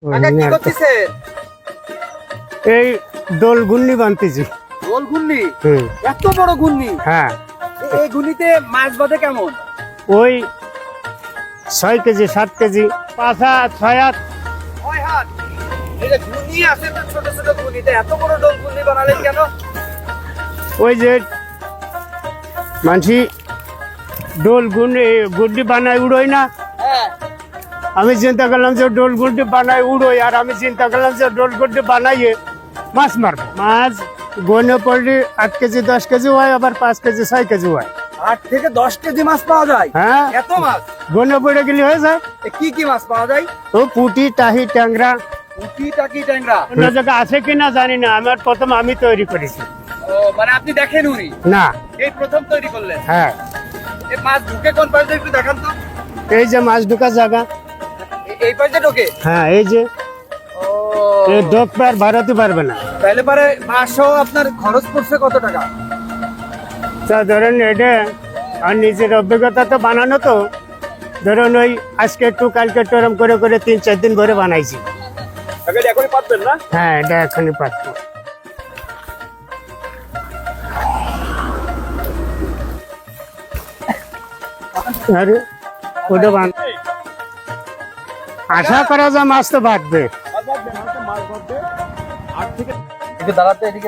কাকা কি করতেছে? এই দোল গুন্নি বানতেছি। গোল গুন্নি? হুম, এত বড় গুন্নি? হ্যাঁ এই গুন্নিতে মাছ বাঁধে কেমন? ওই 6 কেজি 7 কেজি 5 হাত 6 হাত। ছয় হাত? এই যে গুন্নি আছে তো ছোট ছোট গুন্নিতে এত বড় ডোল গুন্নি বানালেন কেন? ওই যে মানসি ডোল গুন্ডি বানায় উড়োই না, হ্যাঁ আমি চিন্তা করলাম যে ডোল গুন্ডি বানায় উড়োই, আর আমি চিন্তা করলাম যে ডোল গুন্ডি বানাইয়ে মাছ মারবো। মাছ গনে পড়লে 8 কেজি 10 কেজি হয়, আবার 5 কেজি 6 কেজি হয়। 8 থেকে 10 কেজি মাছ পাওয়া যায়? হ্যাঁ, এত মাছ? গনে পড়ে গেলে হয়ে যায়। কি কি মাছ পাওয়া যায়? ও পুঁটি টাহি ট্যাংরা পুঁটি টাকি ট্যাংরা? অন্য জায়গায় আছে কিনা জানি না, আমার প্রথম আমি তৈরি করেছি। ও মানে আপনি দেখেন উনি না, এই প্রথম তৈরি করলেন? হ্যাঁ এই মাছ ঢুকে কোন পাশে একটু দেখান তো। এই যে মাছ ঢোকা জায়গা, এই পাশে ঢোকে? হ্যাঁ এই যে ও এই ডোক পার ভাড়াতে পারবে না। তাহলে পরে মাছ সহ আপনার খরচ পড়ছে কত টাকা? তা ধরেন এটা আর নিজের অভিজ্ঞতা তো বানানো, তো ধরুন ওই আজকে একটু কালকে একটু এরম করে করে 3-4 দিন ধরে বানাইছি। এখনই পারবেন না? হ্যাঁ, এটা এখনই পারতো। আরে ওটা আশা করা যায় মাছ তো বাঁধবে। একটু দাঁড়াতে এদিকে